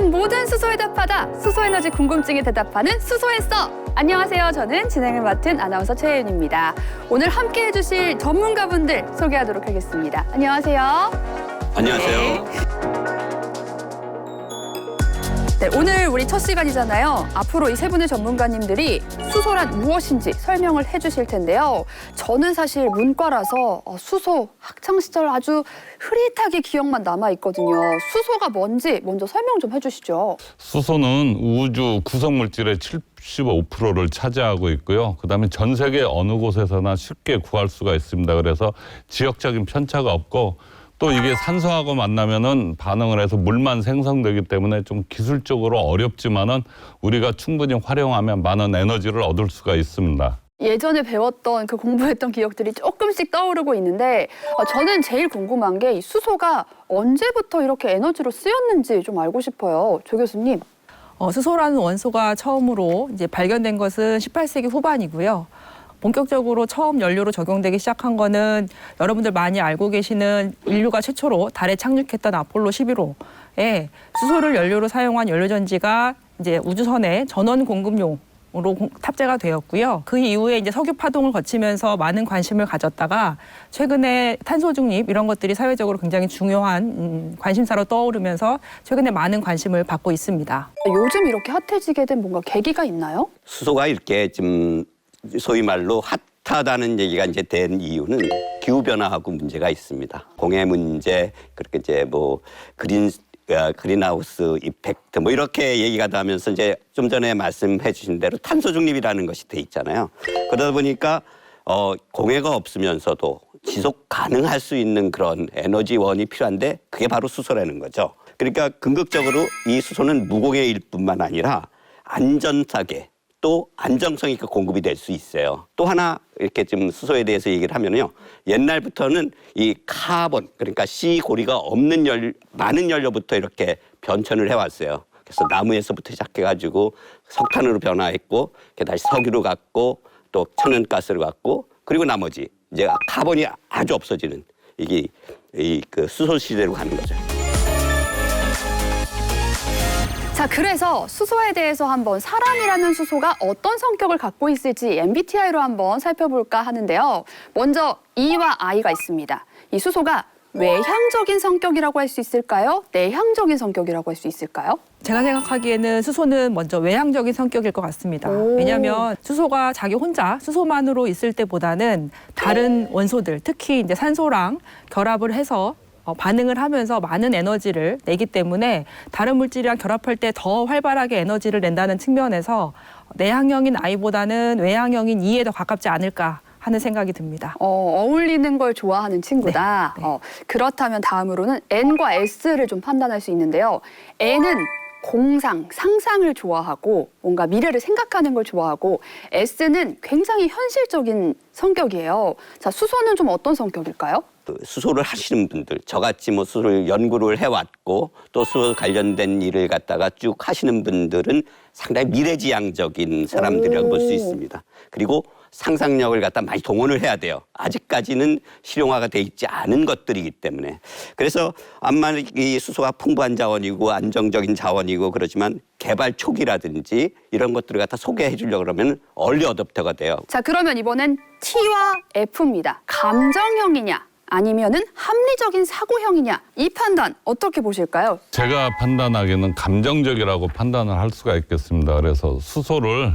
세상 모든 수소에 답하다. 수소에너지 궁금증에 대답하는 수소했어. 안녕하세요. 저는 진행을 맡은 아나운서 최혜윤입니다. 오늘 함께 해주실 전문가분들 소개하도록 하겠습니다. 안녕하세요. 안녕하세요. 네, 오늘 우리 첫 시간이잖아요. 앞으로 이 세 분의 전문가님들이 수소란 무엇인지 설명을 해주실 텐데요. 저는 사실 문과라서 수소 학창 시절 아주 흐릿하게 기억만 남아있거든요. 수소가 뭔지 먼저 설명 좀 해주시죠. 수소는 우주 구성물질의 75%를 차지하고 있고요. 그다음에 전 세계 어느 곳에서나 쉽게 구할 수가 있습니다. 그래서 지역적인 편차가 없고 또 이게 산소하고 만나면은 반응을 해서 물만 생성되기 때문에 좀 기술적으로 어렵지만은 우리가 충분히 활용하면 많은 에너지를 얻을 수가 있습니다. 예전에 배웠던 그 공부했던 기억들이 조금씩 떠오르고 있는데 저는 제일 궁금한 게 이 수소가 언제부터 이렇게 에너지로 쓰였는지 좀 알고 싶어요. 조 교수님. 수소라는 원소가 처음으로 이제 발견된 것은 18세기 후반이고요. 본격적으로 처음 연료로 적용되기 시작한 거는 여러분들 많이 알고 계시는 인류가 최초로 달에 착륙했던 아폴로 11호에 수소를 연료로 사용한 연료전지가 이제 우주선의 전원 공급용으로 탑재가 되었고요. 그 이후에 이제 석유 파동을 거치면서 많은 관심을 가졌다가 최근에 탄소 중립 이런 것들이 사회적으로 굉장히 중요한 관심사로 떠오르면서 최근에 많은 관심을 받고 있습니다. 요즘 이렇게 핫해지게 된 뭔가 계기가 있나요? 수소가 이렇게 좀 소위 말로 핫하다는 얘기가 이제 된 이유는 기후 변화하고 문제가 있습니다. 공해 문제, 그렇게 이제 뭐 그린하우스 이펙트 뭐 이렇게 얘기가 나면서 이제 좀 전에 말씀해 주신 대로 탄소 중립이라는 것이 돼 있잖아요. 그러다 보니까 공해가 없으면서도 지속 가능할 수 있는 그런 에너지원이 필요한데 그게 바로 수소라는 거죠. 그러니까 궁극적으로 이 수소는 무공해일 뿐만 아니라 안전하게 또 안정성 있게 공급이 될 수 있어요. 또 하나 이렇게 좀 수소에 대해서 얘기를 하면요. 옛날부터는 이 카본, 그러니까 C 고리가 없는 많은 연료부터 이렇게 변천을 해왔어요. 그래서 나무에서부터 시작해가지고 석탄으로 변화했고, 다시 석유로 갔고, 또 천연가스로 갔고, 그리고 나머지 이제 카본이 아주 없어지는 이게 그 수소 시대로 가는 거죠. 자, 그래서 수소에 대해서 한번 사람이라면 수소가 어떤 성격을 갖고 있을지 MBTI로 한번 살펴볼까 하는데요. 먼저 E와 I가 있습니다. 이 수소가 외향적인 성격이라고 할 수 있을까요? 내향적인 성격이라고 할 수 있을까요? 제가 생각하기에는 수소는 먼저 외향적인 성격일 것 같습니다. 왜냐하면 수소가 자기 혼자 수소만으로 있을 때보다는 다른 원소들, 특히 이제 산소랑 결합을 해서 반응을 하면서 많은 에너지를 내기 때문에 다른 물질이랑 결합할 때 더 활발하게 에너지를 낸다는 측면에서 내향형인 I보다는 외향형인 E에 더 가깝지 않을까 하는 생각이 듭니다. 어울리는 걸 좋아하는 친구다. 네, 네. 그렇다면 다음으로는 N과 S를 좀 판단할 수 있는데요. N은 공상, 상상을 좋아하고 뭔가 미래를 생각하는 걸 좋아하고 S는 굉장히 현실적인 성격이에요. 자, 수소는 좀 어떤 성격일까요? 수소를 하시는 분들, 저같이 뭐 수소를 연구를 해왔고 또 수소 관련된 일을 갖다가 쭉 하시는 분들은 상당히 미래지향적인 사람들이라고 볼 수 있습니다. 그리고 상상력을 갖다 많이 동원을 해야 돼요. 아직까지는 실용화가 돼 있지 않은 것들이기 때문에. 그래서 암만 이 수소가 풍부한 자원이고 안정적인 자원이고 그렇지만 개발 초기라든지 이런 것들을 갖다 소개해 주려고 그러면 얼리 어댑터가 돼요. 자, 그러면 이번엔 T와 F입니다. 감정형이냐? 아니면은 합리적인 사고형이냐? 이 판단 어떻게 보실까요? 제가 판단하기에는 감정적이라고 판단을 할 수가 있겠습니다. 그래서 수소를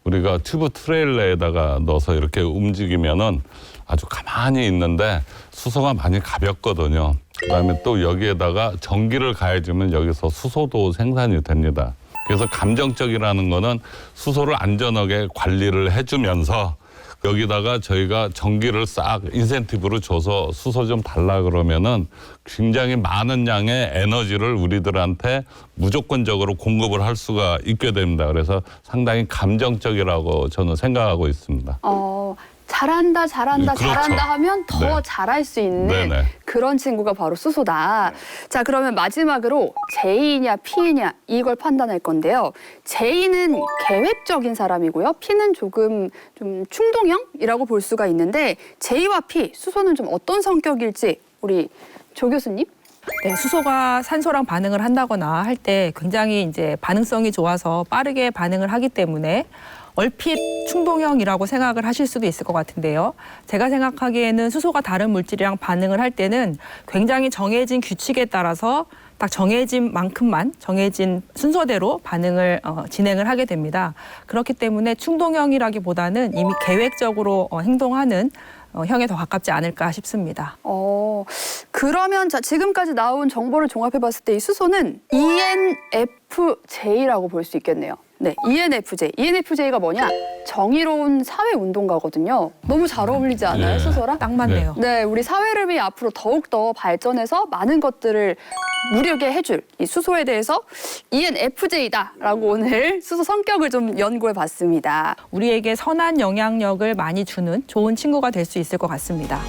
우리가 튜브 트레일러에다가 넣어서 이렇게 움직이면은 아주 가만히 있는데 수소가 많이 가볍거든요. 그다음에 또 여기에다가 전기를 가해주면 여기서 수소도 생산이 됩니다. 그래서 감정적이라는 거는 수소를 안전하게 관리를 해주면서 여기다가 저희가 전기를 싹 인센티브로 줘서 수소 좀 달라 그러면은 굉장히 많은 양의 에너지를 우리들한테 무조건적으로 공급을 할 수가 있게 됩니다. 그래서 상당히 감정적이라고 저는 생각하고 있습니다. 잘한다, 잘한다, 그렇죠. 잘한다 하면 더 네. 잘할 수 있는 네네. 그런 친구가 바로 수소다. 자, 그러면 마지막으로 J냐 P냐 이걸 판단할 건데요. J는 계획적인 사람이고요. P는 조금 좀 충동형이라고 볼 수가 있는데 J와 P, 수소는 좀 어떤 성격일지 우리 조 교수님? 네, 수소가 산소랑 반응을 한다거나 할 때 굉장히 이제 반응성이 좋아서 빠르게 반응을 하기 때문에 얼핏 충동형이라고 생각을 하실 수도 있을 것 같은데요. 제가 생각하기에는 수소가 다른 물질이랑 반응을 할 때는 굉장히 정해진 규칙에 따라서 딱 정해진 만큼만 정해진 순서대로 반응을 진행을 하게 됩니다. 그렇기 때문에 충동형이라기보다는 이미 계획적으로 행동하는 형에 더 가깝지 않을까 싶습니다. 그러면 자, 지금까지 나온 정보를 종합해봤을 때 이 수소는 ENFJ라고 볼 수 있겠네요. 네, ENFJ. ENFJ가 뭐냐? 정의로운 사회운동가거든요. 너무 잘 어울리지 않아요, 예. 수소랑? 딱 맞네요. 네, 우리 사회를 위해 앞으로 더욱더 발전해서 많은 것들을 누리게 해줄 이 수소에 대해서 ENFJ다라고 오늘 수소 성격을 좀 연구해봤습니다. 우리에게 선한 영향력을 많이 주는 좋은 친구가 될 수 있을 것 같습니다.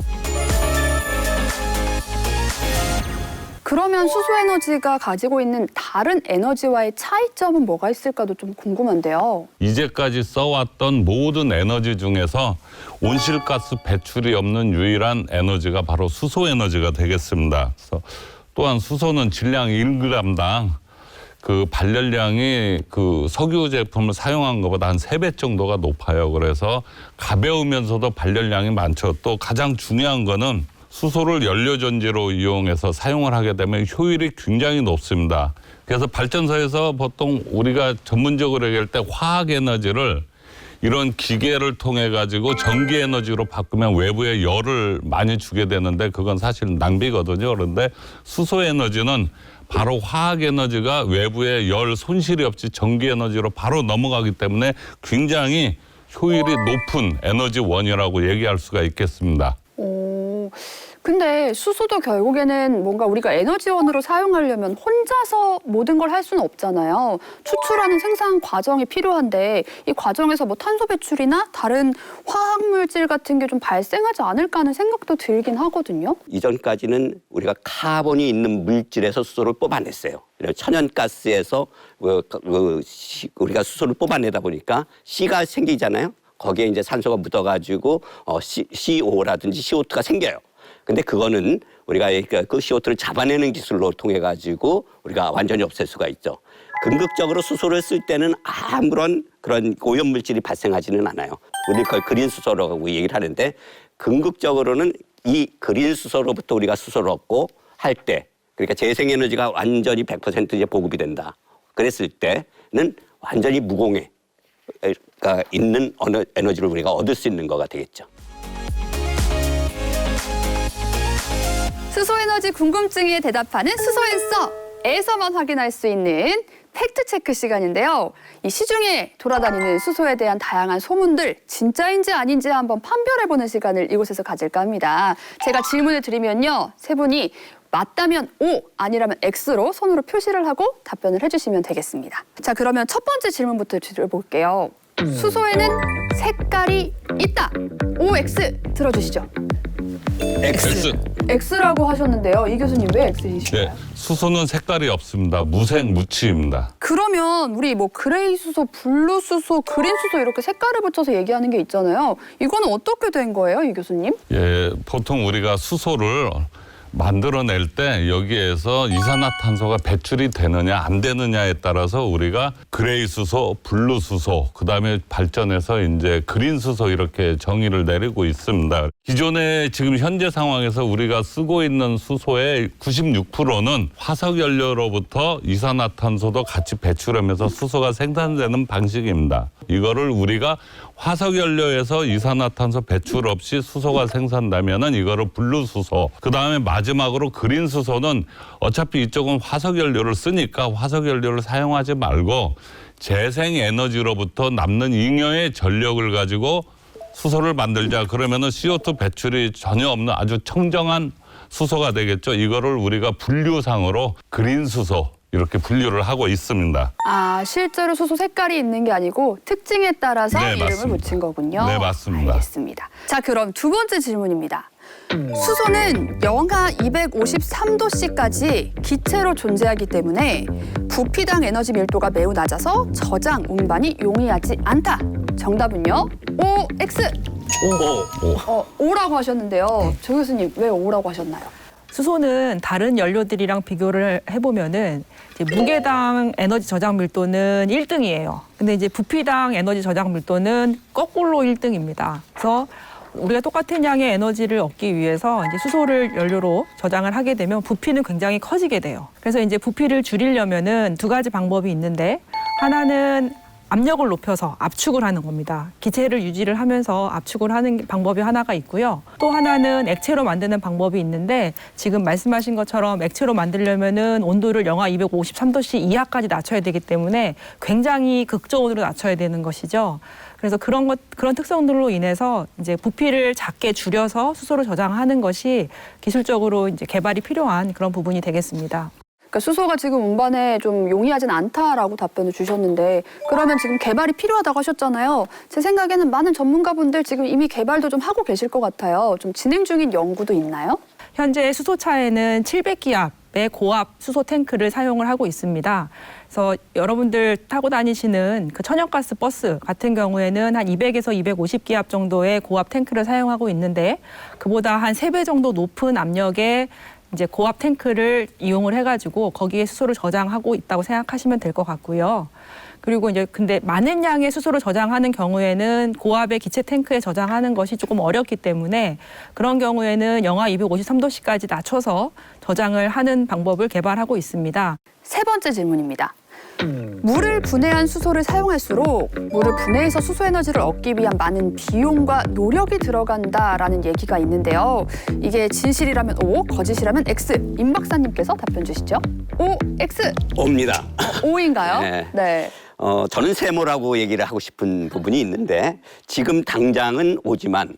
그러면 수소에너지가 가지고 있는 다른 에너지와의 차이점은 뭐가 있을까도 좀 궁금한데요. 이제까지 써왔던 모든 에너지 중에서 온실가스 배출이 없는 유일한 에너지가 바로 수소 에너지가 되겠습니다. 그래서 또한 수소는 질량 1g당 그 발열량이 그 석유 제품을 사용한 것보다 한 3배 정도가 높아요. 그래서 가벼우면서도 발열량이 많죠. 또 가장 중요한 거는 수소를 연료전지로 이용해서 사용을 하게 되면 효율이 굉장히 높습니다. 그래서 발전소에서 보통 우리가 전문적으로 얘기할 때 화학 에너지를 이런 기계를 통해 가지고 전기 에너지로 바꾸면 외부에 열을 많이 주게 되는데 그건 사실 낭비거든요. 그런데 수소 에너지는 바로 화학 에너지가 외부에 열 손실이 없이 전기 에너지로 바로 넘어가기 때문에 굉장히 효율이 높은 에너지원이라고 얘기할 수가 있겠습니다. 근데 수소도 결국에는 뭔가 우리가 에너지원으로 사용하려면 혼자서 모든 걸 할 수는 없잖아요. 추출하는 생산 과정이 필요한데 이 과정에서 뭐 탄소 배출이나 다른 화학물질 같은 게 좀 발생하지 않을까 하는 생각도 들긴 하거든요. 이전까지는 우리가 카본이 있는 물질에서 수소를 뽑아냈어요. 천연가스에서 우리가 수소를 뽑아내다 보니까 C가 생기잖아요. 거기에 이제 산소가 묻어가지고 CO라든지 CO2가 생겨요. 근데 그거는 우리가 그 CO2를 잡아내는 기술로 통해 가지고 우리가 완전히 없앨 수가 있죠. 궁극적으로 수소를 쓸 때는 아무런 그런 오염 물질이 발생하지는 않아요. 우리 그걸 그린 수소라고 얘기를 하는데 궁극적으로는 이 그린 수소로부터 우리가 수소를 얻고 할 때 그러니까 재생에너지가 완전히 100% 이제 보급이 된다. 그랬을 때는 완전히 무공해가 있는 어느 에너지를 우리가 얻을 수 있는 거가 되겠죠. 수소에너지 궁금증에 대답하는 수소앤서에서만 확인할 수 있는 팩트체크 시간인데요. 이 시중에 돌아다니는 수소에 대한 다양한 소문들 진짜인지 아닌지 한번 판별해보는 시간을 이곳에서 가질까 합니다. 제가 질문을 드리면요. 세 분이 맞다면 O, 아니라면 X로 손으로 표시를 하고 답변을 해주시면 되겠습니다. 자, 그러면 첫 번째 질문부터 드려볼게요. 수소에는 색깔이 있다. O, X 들어주시죠. X. X라고 하셨는데요. 이 교수님 왜 X이신가요? 네, 수소는 색깔이 없습니다. 무색무취입니다. 그러면 우리 뭐 그레이 수소, 블루 수소, 그린 수소 이렇게 색깔을 붙여서 얘기하는 게 있잖아요. 이거는 어떻게 된 거예요, 이 교수님? 예, 보통 우리가 수소를 만들어낼 때 여기에서 이산화탄소가 배출이 되느냐 안 되느냐에 따라서 우리가 그레이 수소, 블루 수소, 그다음에 발전해서 이제 그린 수소 이렇게 정의를 내리고 있습니다. 기존에 지금 현재 상황에서 우리가 쓰고 있는 수소의 96%는 화석 연료로부터 이산화탄소도 같이 배출하면서 수소가 생산되는 방식입니다. 이거를 우리가 화석 연료에서 이산화탄소 배출 없이 수소가 생산되면은 이거를 블루 수소. 그다음에 마지막으로 그린 수소는 어차피 이쪽은 화석 연료를 쓰니까 화석 연료를 사용하지 말고 재생 에너지로부터 남는 잉여의 전력을 가지고 수소를 만들자. 그러면은 CO2 배출이 전혀 없는 아주 청정한 수소가 되겠죠. 이거를 우리가 분류상으로 그린 수소 이렇게 분류를 하고 있습니다. 아, 실제로 수소 색깔이 있는 게 아니고 특징에 따라서 네, 이름을 맞습니다. 붙인 거군요. 네, 맞습니다. 알겠습니다. 자, 그럼 두 번째 질문입니다. 수소는 영하 253도씨까지 기체로 존재하기 때문에 부피당 에너지 밀도가 매우 낮아서 저장, 운반이 용이하지 않다. 정답은요? O, X. 오. O라고 하셨는데요. 조 교수님 왜 O라고 하셨나요? 수소는 다른 연료들이랑 비교를 해보면은 이제 무게당 에너지 저장 밀도는 1등이에요. 근데 이제 부피당 에너지 저장 밀도는 거꾸로 1등입니다. 그래서 우리가 똑같은 양의 에너지를 얻기 위해서 이제 수소를 연료로 저장을 하게 되면 부피는 굉장히 커지게 돼요. 그래서 이제 부피를 줄이려면은 두 가지 방법이 있는데, 하나는 압력을 높여서 압축을 하는 겁니다. 기체를 유지를 하면서 압축을 하는 방법이 하나가 있고요. 또 하나는 액체로 만드는 방법이 있는데, 지금 말씀하신 것처럼 액체로 만들려면은 온도를 영하 253도씨 이하까지 낮춰야 되기 때문에 굉장히 극저온으로 낮춰야 되는 것이죠. 그래서 그런 특성들로 인해서 이제 부피를 작게 줄여서 수소를 저장하는 것이 기술적으로 이제 개발이 필요한 그런 부분이 되겠습니다. 그러니까 수소가 지금 운반에 좀 용이하진 않다라고 답변을 주셨는데, 그러면 지금 개발이 필요하다고 하셨잖아요. 제 생각에는 많은 전문가분들 지금 이미 개발도 좀 하고 계실 것 같아요. 좀 진행 중인 연구도 있나요? 현재 수소차에는 700기압의 고압 수소 탱크를 사용을 하고 있습니다. 그래서 여러분들 타고 다니시는 그 천연가스 버스 같은 경우에는 한 200에서 250기압 정도의 고압 탱크를 사용하고 있는데, 그보다 한 3배 정도 높은 압력의 이제 고압 탱크를 이용을 해가지고 거기에 수소를 저장하고 있다고 생각하시면 될 것 같고요. 그리고 이제 근데 많은 양의 수소를 저장하는 경우에는 고압의 기체 탱크에 저장하는 것이 조금 어렵기 때문에, 그런 경우에는 영하 253도씨까지 낮춰서 저장을 하는 방법을 개발하고 있습니다. 세 번째 질문입니다. 물을 분해한 수소를 사용할수록 물을 분해해서 수소 에너지를 얻기 위한 많은 비용과 노력이 들어간다라는 얘기가 있는데요. 이게 진실이라면 O, 거짓이라면 X. 임 박사님께서 답변 주시죠. O, X. 옵니다. O인가요? 네. 네. 저는 세모라고 얘기를 하고 싶은 부분이 있는데, 지금 당장은 오지만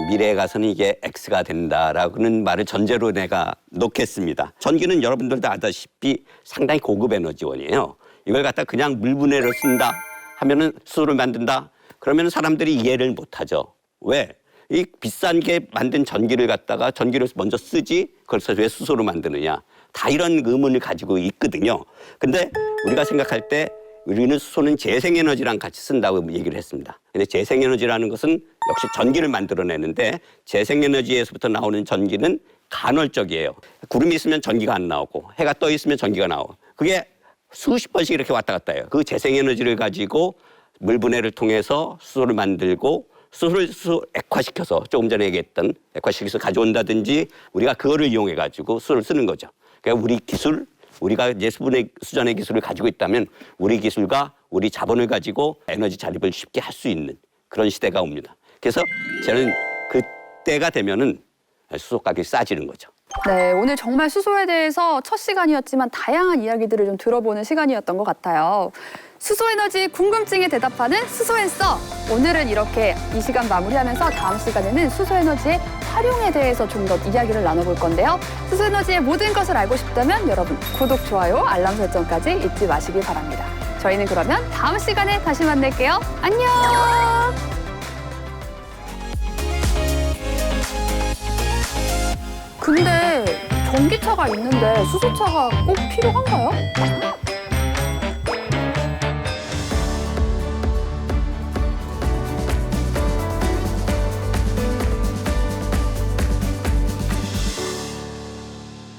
미래에 가서는 이게 X가 된다라고는 말을 전제로 내가 놓겠습니다. 전기는 여러분들도 아다시피 상당히 고급 에너지원이에요. 이걸 갖다 그냥 물 분해로 쓴다 하면은 수소를 만든다 그러면 사람들이 이해를 못하죠. 왜? 이 비싼 게 만든 전기를 갖다가 전기를 먼저 쓰지 그래서 왜 수소로 만드느냐, 다 이런 의문을 가지고 있거든요. 근데 우리가 생각할 때 우리는 수소는 재생에너지랑 같이 쓴다고 얘기를 했습니다. 근데 재생에너지라는 것은 역시 전기를 만들어내는데, 재생에너지에서부터 나오는 전기는 간헐적이에요. 구름이 있으면 전기가 안 나오고 해가 떠 있으면 전기가 나오고, 그게 수십 번씩 이렇게 왔다 갔다 해요. 그 재생에너지를 가지고 물 분해를 통해서 수소를 만들고, 수소를 액화시켜서 조금 전에 얘기했던 액화시켜서 가져온다든지, 우리가 그거를 이용해 가지고 수소를 쓰는 거죠. 그러니까 우리 기술, 우리가 이제 수전의 기술을 가지고 있다면 우리 기술과 우리 자본을 가지고 에너지 자립을 쉽게 할 수 있는 그런 시대가 옵니다. 그래서 저는 그때가 되면은 수소 가격이 싸지는 거죠. 네, 오늘 정말 수소에 대해서 첫 시간이었지만 다양한 이야기들을 좀 들어보는 시간이었던 것 같아요. 수소에너지 궁금증에 대답하는 수소앤서. 오늘은 이렇게 이 시간 마무리하면서 다음 시간에는 수소에너지의 활용에 대해서 좀 더 이야기를 나눠볼 건데요. 수소에너지의 모든 것을 알고 싶다면 여러분 구독, 좋아요, 알람 설정까지 잊지 마시기 바랍니다. 저희는 그러면 다음 시간에 다시 만날게요. 안녕! 근데 전기차가 있는데 수소차가 꼭 필요한가요?